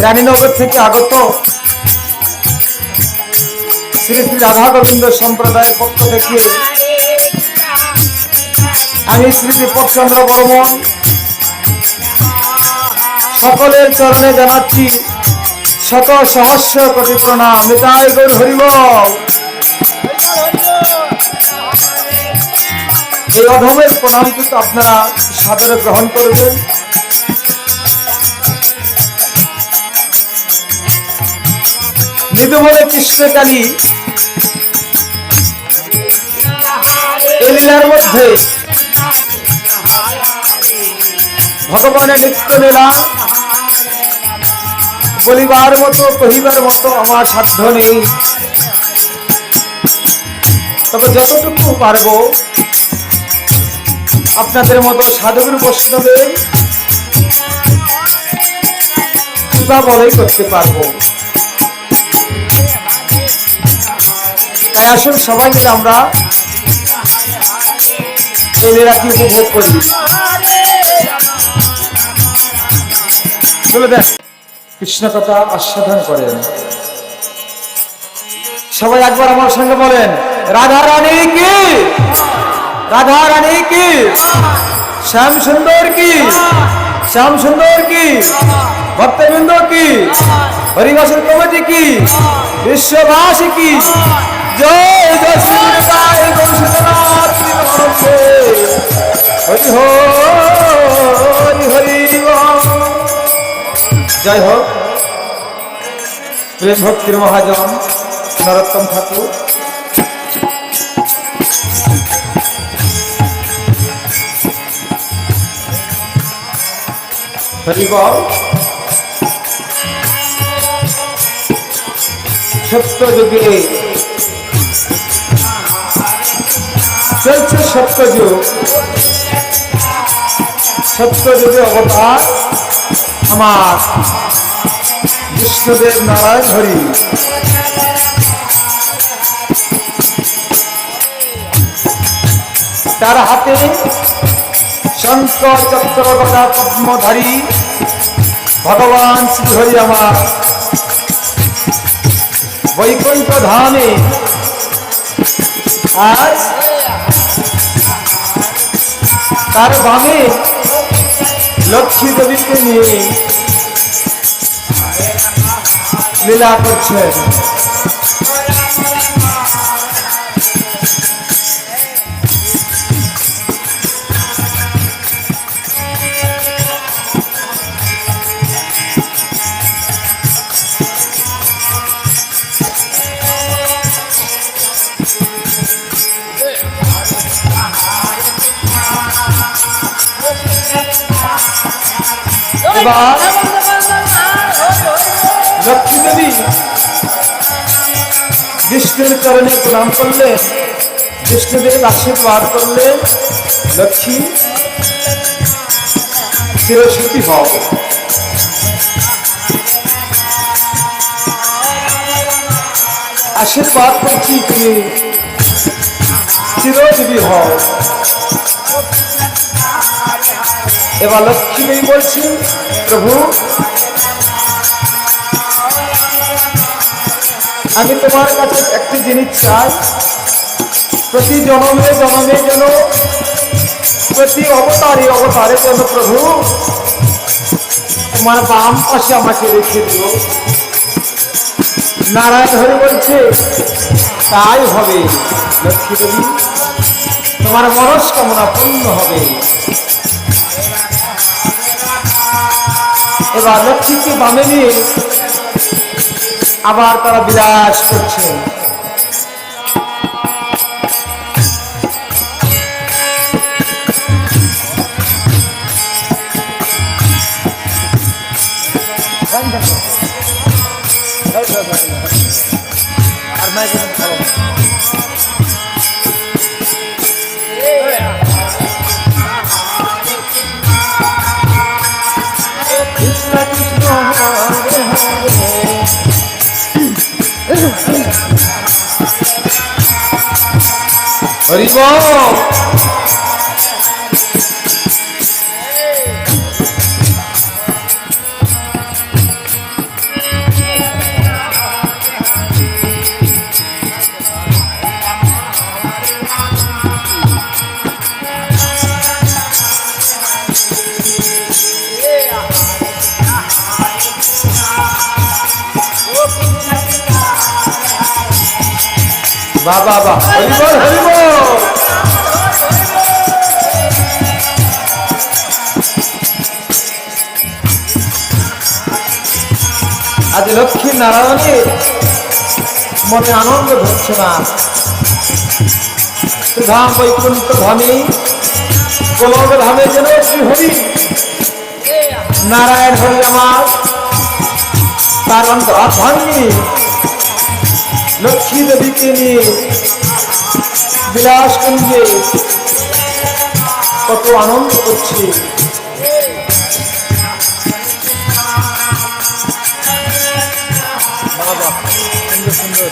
রানীনগর থেকে আগত শ্রী শ্রী রাধা গোবিন্দ সম্প্রদায়ের পক্ষ থেকে আমি শ্রী দীপক চন্দ্র বর্মন সকলের চরণে জানাচ্ছি শত সহস্র কোটি প্রণাম। নিতাই গৌর হরি বল। এই অধমের প্রণাম কিন্তু আপনারা সাদরে গ্রহণ করবেন। নিদুমনে কৃষ্ণকালী এই লীলার মধ্যে ভগবানের নিত্য লীলা বলিবার মতো কহিবার মতো আমার সাধ্য নেই, তবে যতটুকু পারবো আপনাদের মতো সাধুগুরু বৈষ্ণবের কৃপা বলেই করতে পারবো। তাই আসুন সবাই মিলে আমরা এই লীলাটি উপভোগ করি। চলে দেখ কৃষ্ণ কথা আস্বাদন করেন। সবাই একবার আমার সঙ্গে বলেন, রাধা রানী কি, রাধা রানী কি, শ্যাম সুন্দর কি, শ্যাম সুন্দর কি, ভক্তবৃন্দ কি, হরিবাসন কমিটি কি, বিশ্ববাসী কি, জয় জয় শ্রী নিতাই গৌর সীতানাথ হরি হরি হরি জয় হোক। প্রেম ভক্তির মহাজন নরোত্তম ঠাকুর হরি বল। সত্য যুগে চলছে সত্য যুগ, সত্য যুগে অবতার আমার বিষ্ণুদেব নারায়ণ হরি। তার হাতে শঙ্খ চক্র গদা পদ্মধারী ভগবান শ্রীহরি আমার বৈকুণ্ঠ ধামে, আর তার বামে লক্ষ্মী দেবীকে নিয়ে লীলা করছেন। এবার লক্ষ্মী দেবী বিষ্ণুর চরণে প্রণাম করলেন, বিষ্ণুদেব আশীর্বাদ করলেন, লক্ষ্মী চিরসুখী হও। আশীর্বাদ করছি তুমি চিরজীবী হও। এবার লক্ষ্মী দেবী বলছেন, প্রভু আমি তোমার কাছে একটি জিনিস চাই, প্রতি জনমে জনমে যেন, প্রতি অবতারে অবতারে যেন প্রভু তোমার বাম পাশে আমাকে রেখে দিও। নারায়ণ হরি বলছে তাই হবে লক্ষ্মী দেবী, তোমার মনস্কামনা পূর্ণ হবে। এবার লক্ষ্মীকে বামে নিয়ে আবার তারা বিরাজ করছেন। হরি বল। বাবা বাবা, হরি বল হরি বল। আজ লক্ষ্মী নারায়ণের মনে আনন্দ ধরছে না। ধাম বৈকুণ্ঠ ধামে গোলক ধামে যেন শ্রী হরি নারায়ণ হরি আমার তার অন্তরাত্মাঙ্গী লক্ষ্মী দেবীকে নিয়ে বিলাস কুঞ্জে কত আনন্দ করছে। সুন্দর সুন্দর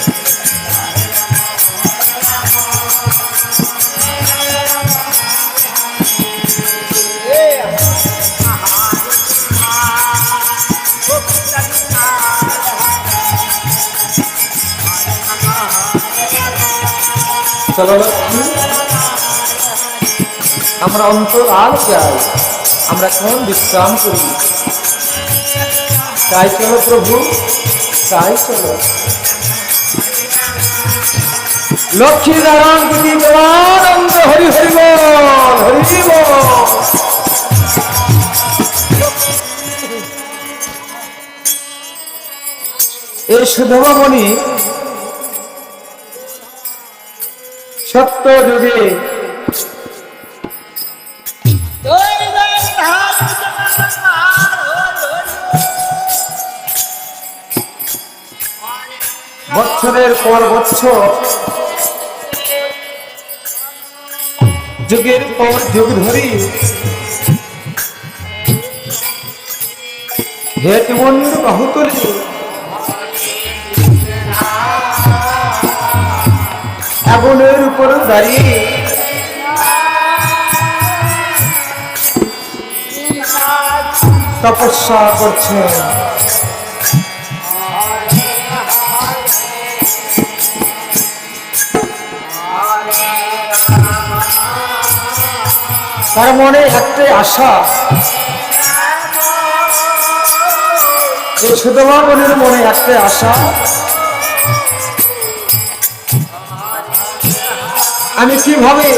চলো লক্ষ্মী, আমরা অন্তরাল যাই, আমরা কোন বিশ্রাম করি। তাই চলো প্রভু, তাই চলো। লক্ষ্মী নারায়ণ প্রতি আনন্দ, হরি হরি বল হরি বল। এই সুধমামণি সত্য যুগে বছরের পর বছর, যুগের পর যুগ ধরি হেতবন্ধ বাহুতলে আগুনের উপর দাঁড়িয়ে তপস্যা করছেন। তার মনে একটাই আশা, এই সুধমামণির মনে একটাই আশা, আমি কিভাবে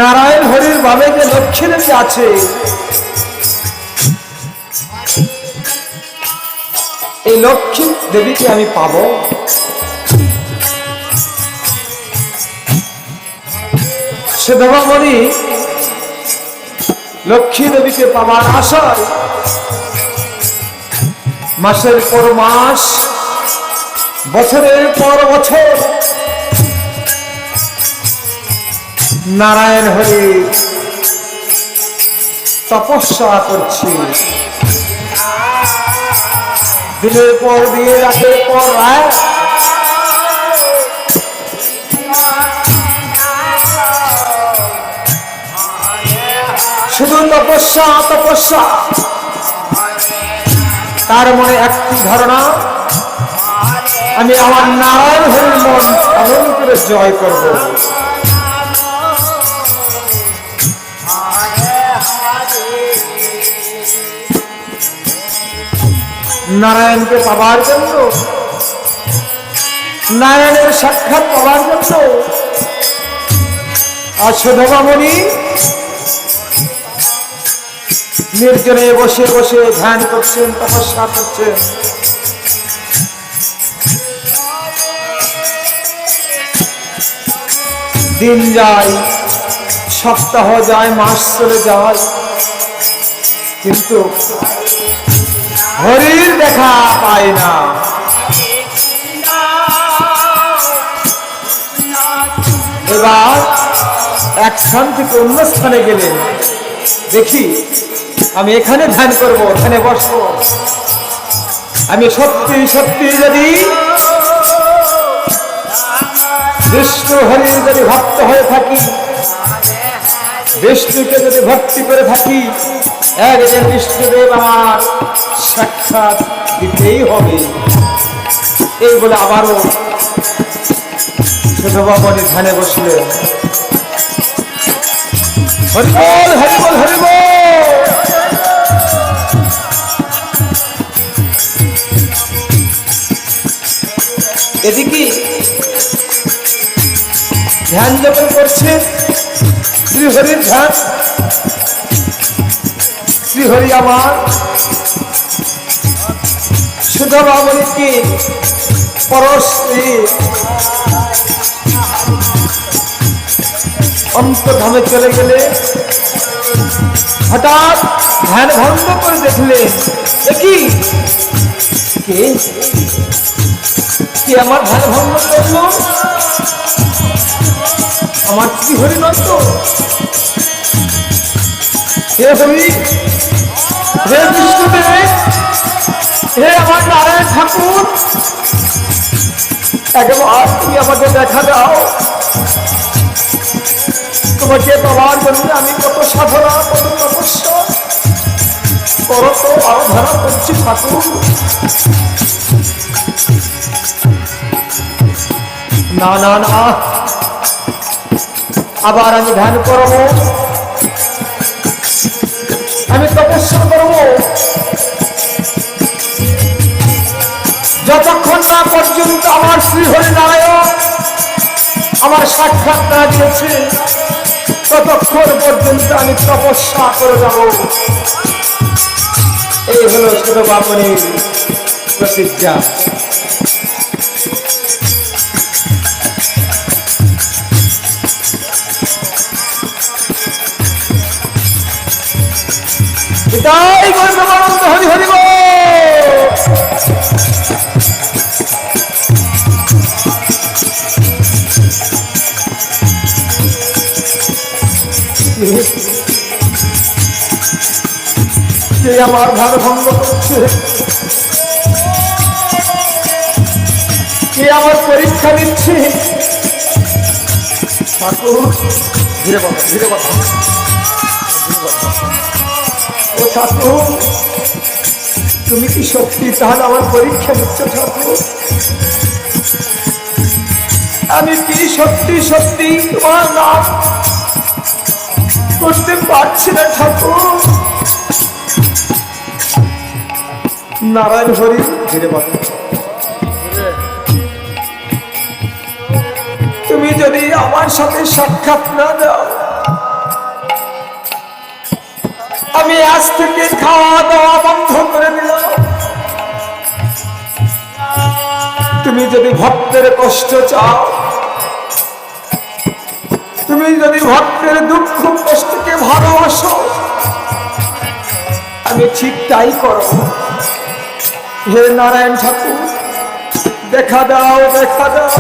নারায়ণ হরির ভাবে যে লক্ষ্মী দেবী আছে এই লক্ষ্মী দেবীকে আমি পাবো। সুধমামণি লক্ষ্মী দেবীকে পাবার আশায় মাসের পর মাস, বছরের পর বছর নারায়ণ হরি তপস্যা করছি। দিনের পর দিন, রাতের পর রাত শুধু তপস্যা তপস্যা। তার মনে একটি ধারণা, আমি আমার নারায়ণ হরির মন আনন্দ করে জয় করব। নারায়ণকে পাবার জন্য, নারায়ণের সাক্ষাৎ পাবার জন্য আর সুধমামণি নির্জনে বসে বসে ধ্যান করছেন, তপস্যা করছেন। দিন যায়, সপ্তাহ যায়, মাস চলে যায়, কিন্তু হরির দেখা পায় না। এবার এক স্থান থেকে অন্য স্থানে গেলেন, দেখি আমি এখানে ধ্যান করব, এখানে বসবো। আমি সত্যি সত্যি যদি বিষ্ণু হরির যদি ভক্ত হয়ে থাকি, বিষ্ণুকে যদি ভক্তি করে থাকি, একদিন বিষ্ণুদেব আমার সাক্ষাৎ দিতেই হবে। এই বলে আবারও সুধমামণি ধ্যানে বসলেন। হরি বল হরি বল হরি বল। এদিকে ধ্যান যখন করছেন শ্রীহরির ধ্যান, শ্রীহরি আমার সুধা বামনীকে পরশ্রী অন্তর্ধামে চলে গেলে হঠাৎ ধ্যান ভঙ্গ করে দেখলেন কি কে আমার ধ্যান ভঙ্গ করলো? আমার শ্রীহরি নয় তো? হে হরি, হে বিষ্ণুদেব, হে আমার নারায়ণ ঠাকুর, একবার তুমি আমাকে দেখা দাও। তোমাকে পাওয়ার জন্য আমি কত সাধনা, কত তপস্যা, কত আরাধনা করছি ঠাকুর। না না না, আবার আমি ধ্যান করবো, আমি তপস্যা করবো, যতক্ষণ না পর্যন্ত আমার শ্রীহরি নারায়ণ আমার সাক্ষাৎ না দিয়েছে ততক্ষণ পর্যন্ত আমি তপস্যা করে যাব। এই হলো সুধা বামনীর প্রতিজ্ঞা। এটাই গৌরাঙ্গানন্দ হরি হরি বল। কে আমার ধ্যান ভঙ্গ করছে? কে আমার পরীক্ষা নিচ্ছে? ঠাকুর ধীরে কথা, ধীরে কথা। ও ঠাকুর, তুমি কি সত্যি তাহলে আমার পরীক্ষা নিচ্ছ ঠাকুর? আমি কি সত্যি সত্যি তোমার নাম করতে পারছি না ঠাকুর? নারায়ণ হরি ধীরে বল। তুমি যদি আমার সাথে সাক্ষাৎ না দাও, আমি আজ থেকে খাওয়া দাওয়া বন্ধ করে দিলাম। তুমি যদি ভক্তের কষ্ট চাও, তুমি যদি ভক্তের দুঃখ কষ্টকে ভালোবাসো, আমি ঠিক তাই করব। হে নারায়ণ ঠাকুর, দেখা দাও, দেখা দাও।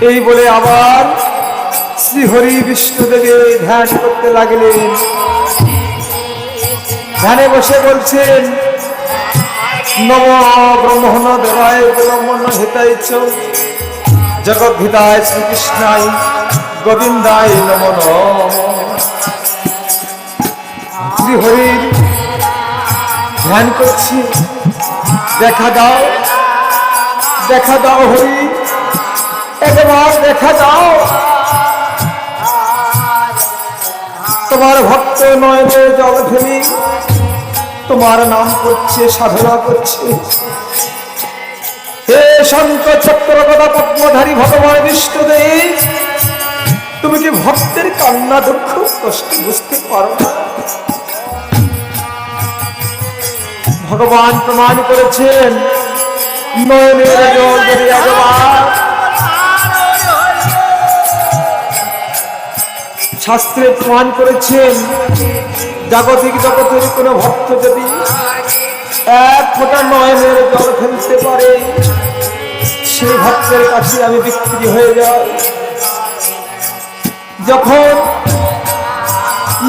এই বলে আবার শ্রীহরি বিষ্ণুদেবের ধ্যান করতে লাগলেন। ধ্যানে বসে বলছেন, নম ব্রহ্মণ দেবায় ব্রহ্মণ হিতায় চ জগদ্ধিতায় শ্রীকৃষ্ণায় গোবিন্দায় নমো নমঃ। শ্রীহরির ধ্যান করছি, দেখা দাও, দেখা দাও হরি, একবার দেখা দাও। তোমার ভক্ত নয়নে জল ফেলি তোমার নাম করছে, সাধনা করছে। হে শঙ্খ চক্র গদা পদ্মধারী ভগবান বিষ্ণুদেব, তুমি কি ভক্তের কান্না দুঃখ কষ্ট বুঝতে পারো না? ভগবান প্রমাণ করেছেন, নয়নের জল যদি একবার, শাস্ত্রে প্রমাণ করেছেন, জাগতিক জগতের কোন ভক্ত যদি এক ফোঁটা নয়নের জল ফেলতে পারে, সেই ভক্তের কাছে আমি বিক্রি হয়ে যাই। যখন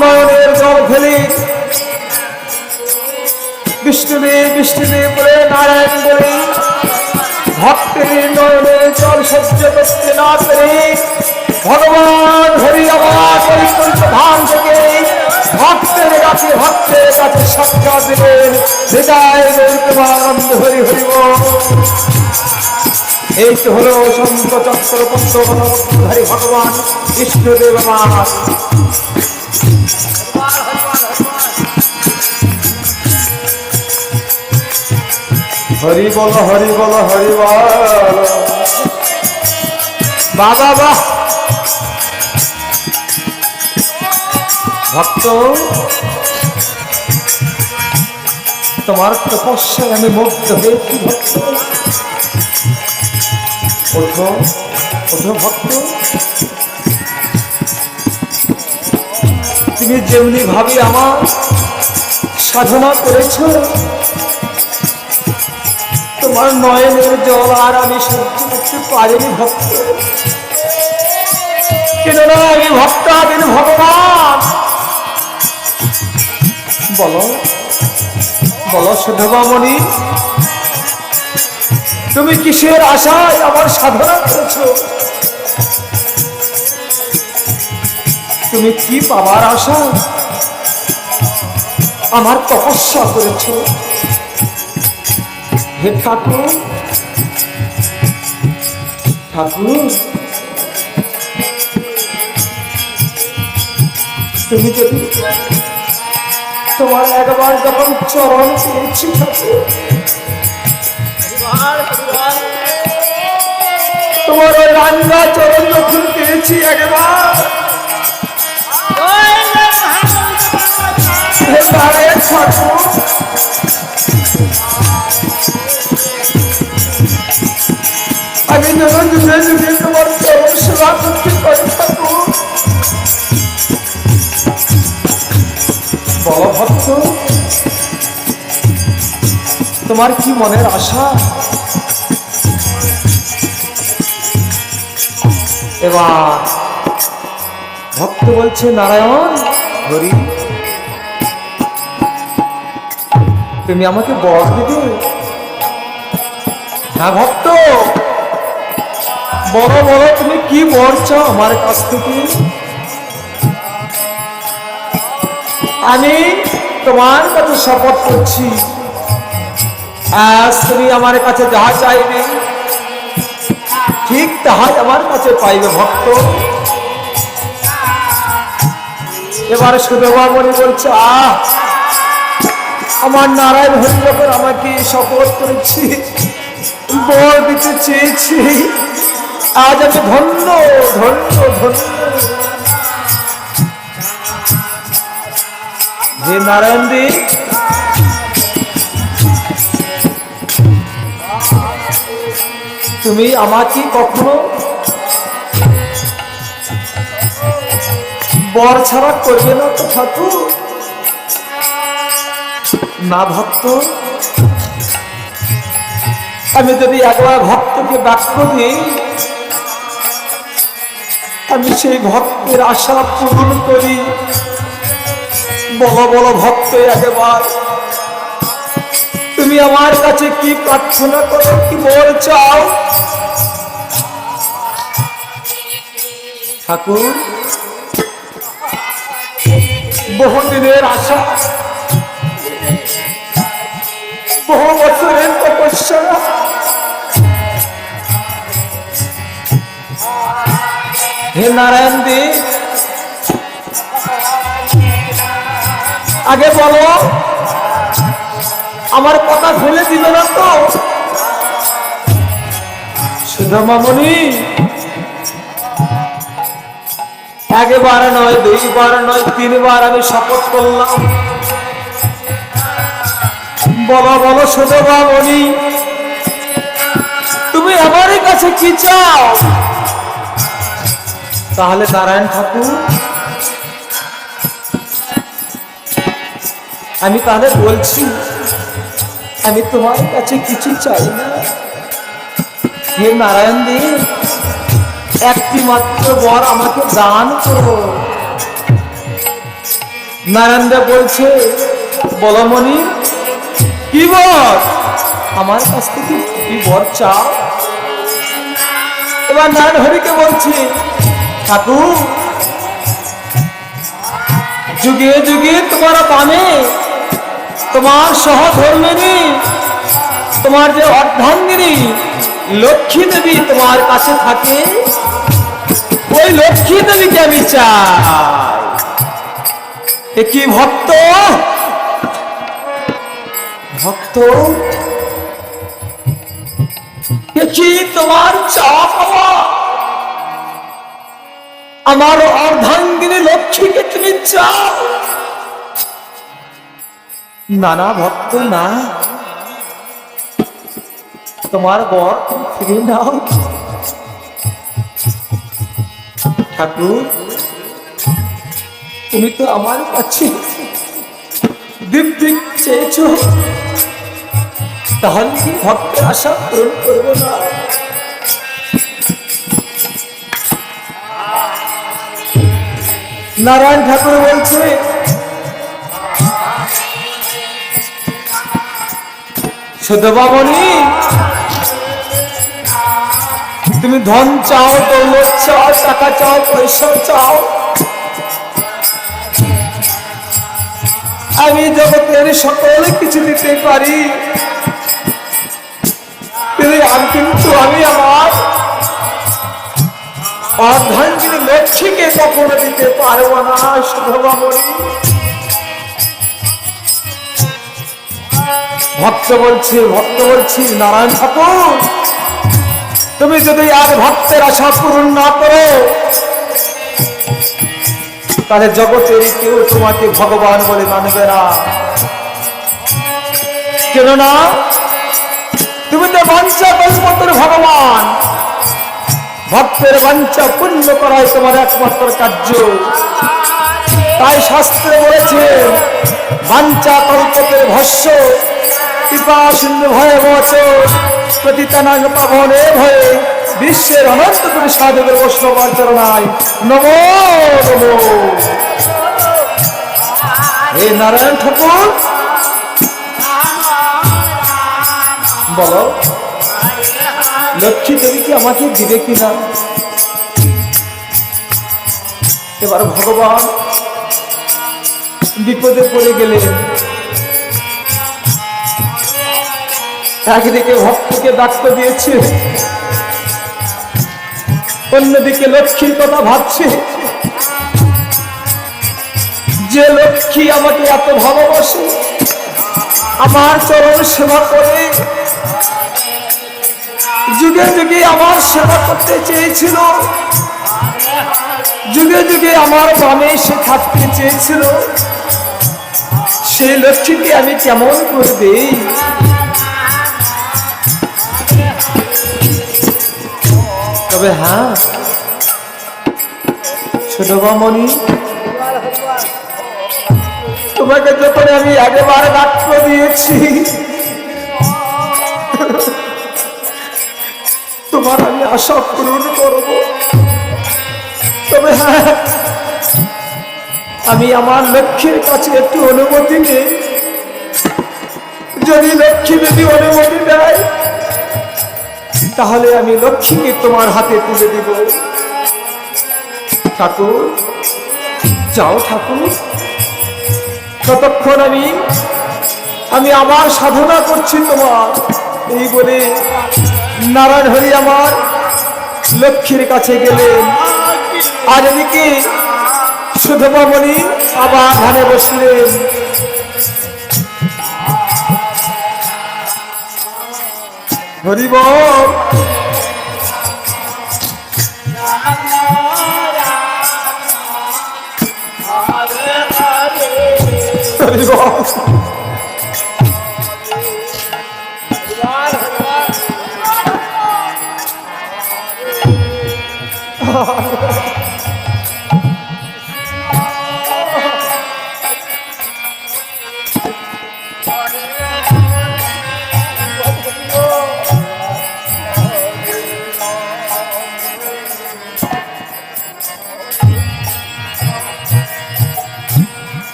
নয়নের জল ফেলি, বিষ্ণুদেব বিষ্ণুদেব বলে নারায়ণ বলে ভক্তের নয়নের জল সহ্য করতে না পেরে ভগবান হরি আমার পরিকল্পিত ধাম থেকে ভক্তের কাছে সাক্ষাৎ দিলেন। হৃদয় গৌরাঙ্গানন্দ হরি হরি বল। এই তো হলো শঙ্খ চক্র পদ্মধারী ভগবান বিষ্ণুদেব আমার। হরি বল, হরি বল, হরি বল। বাবা বাহ ভক্ত, তোমার তপস্যায় আমি মুগ্ধ হয়েছি ভক্ত। ওঠো ওঠো ভক্ত, তুমি যেমনি ভাবে আমার সাধনা করেছ, তোমার নয়নের জল আর আমি সহ্য করতে পারিনি ভক্ত। কেননা আমি ভক্ত, আমি ভগবান। বলো বলো সুধবামণি, তুমি কিসের আশায় আমার সাধনা করেছ? তুমি কি পাবার আশা আমার তপস্যা করেছ? হে ঠাকুর, ঠাকুর, তুমি যদি তোমার একবার যখন চরণ পেয়েছি ঠাকুর, তোমার ওই রাঙ্গা চরণ যখন পেয়েছি একবার, ঠাকুর আমি যখন যুগে যুগে তোমার চরণ সেবা করতে পারি ঠাকুর। বলো ভক্ত, তোমার কি মনের আশা? এবার ভক্ত বলছে, নারায়ণ হরি, তুমি আমাকে বর দিবে? হ্যাঁ ভক্ত, বলো বলো তুমি কি বর চাও আমার কাছ থেকে? আমি তোমার কাছে শপথ করছি, আজ তুমি আমার কাছে যাহা চাইবে ঠিক তাহাই আমার কাছে পাইবে ভক্ত। এবারে সুধবামণি বলছে, আমার নারায়ণ হরি যখন আমাকে শপথ করেছি, বর দিতে চেয়েছি, আজ আমি ধন্য ধন্য ধন্য। হে নারায়ণ দি, তুমি আমাকে কখনো বর ছাড়া করবে না তো ঠাকুর? না ভক্ত, আমি যদি একবার ভক্তকে বাক্য দিই, আমি সেই ভক্তের আশা পূরণ করি। বলো বলো ভক্ত, একবার তুমি আমার কাছে কি প্রার্থনা করো, কি বর চাও? ঠাকুর, বহুদিনের আশা, বহু বছরের তপস্যা, হে নারায়ণ দি, আগে বলো আমার কথা ফেলে দিবে না তো? সুধবামণি, একবার নয়, দুইবার নয়, তিনবার আমি শপথ করলাম। বলো বলো সুধবামণি, তুমি আমার কাছে কি চাও? তাহলে নারায়ণ ঠাকুর, আমি তাহলে বলছি, আমি তোমার কাছে কিছু চাই না। হে নারায়ণ দেব, একটি মাত্র বর আমাকে দান করো। নারায়ণ দেব বলছে, বলো মণি, কি বর? আমার কাছ থেকে কি বর চাও? এবার নারায়ণ হরিকে বলছি, ঠাকুর, যুগে যুগে তোমার বামে তোমার সহধর্মিনী, তোমার যে অর্ধাঙ্গিনী লক্ষ্মী দেবী তোমার কাছে থাকে, ওই লক্ষ্মী দেবীকে আমি চাই। কি ভক্ত, ভক্ত কি তোমার চাওয়া পাওয়া? আমার অর্ধাঙ্গিনী লক্ষ্মীকে তুমি চাও? না না ভক্ত না, তোমার বর তুমি ফিরে নাও। ঠাকুর তুমি তো আমার কাছে দিব্যি চেয়েছো, তাহলে কি ভক্তের আশা পূরণ করবো না? নারায়ণ ঠাকুর বলছে, সদবামণি তুমি ধন চাও, দৌলত চাও, টাকা চাও, পয়সা চাও, আমি জগতের সকল কিছু দিতে পারি, কিন্তু আমি আমার অর্ধাঙ্গিনী লক্ষ্মীকে কখনো দিতে পারবো না। সদবামণি ভক্ত বলছি নারায়ণ ঠাকুর তুমি যদি আর ভক্তের আশা পূরণ না করো, তাহলে জগতের কেউ তোমাকে ভগবান বলে মানবে না। কেননা তুমি তো বাঞ্ছা কল্পতরু ভগবান, ভক্তের বাঞ্ছা পূর্ণ করাই তোমার একমাত্র কার্য। তাই শাস্ত্রে বলেছে, বাঞ্ছা কল্পতরু ভস্য কৃপা সিন্ধু ভয়ে বচ প্রতিতানাং পাবনে ভয়ে বিশ্বের অনন্ত কোটি সাধকের বৈষ্ণব চরণায় নমো নমো। হে নারায়ণ ঠাকুর বলো, লক্ষ্মী দেবী কি আমাকে দিবে কিনা? এবার ভগবান বিপদে পড়ে গেলেন। একদিকে ভক্তকে ডাক্ত দিয়েছে, অন্যদিকে লক্ষ্মীর কথা ভাবছে, যে লক্ষ্মী আমাকে এত ভালোবাসে, আমার চরণ সেবা করে, যুগে যুগে আমার সেবা করতে চেয়েছিল, যুগে যুগে আমার বামে সে থাকতে চেয়েছিল, সেই লক্ষ্মীকে আমি কেমন করে দেই? তবে হ্যাঁ সদবামণি, তোমাকে যখন আমি একেবারে ডাক্তার দিয়েছি, তোমার আমি আশা পূরণ করব। তবে হ্যাঁ, আমি আমার লক্ষ্মীর কাছে একটু অনুমতি নেই। যদি লক্ষ্মী দেবী অনুমতি দেয়, তাহলে আমি লক্ষ্মীকে তোমার হাতে তুলে দিব। ঠাকুর যাও ঠাকুর, ততক্ষণ আমি আবার সাধনা করছি তোমার। এই বলে নারায়ণ হরি আমার লক্ষ্মীর কাছে গেলেন। আর এদিকে সদবামণি আবার ধ্যানে বসলেন। হরি বল, হরি বল।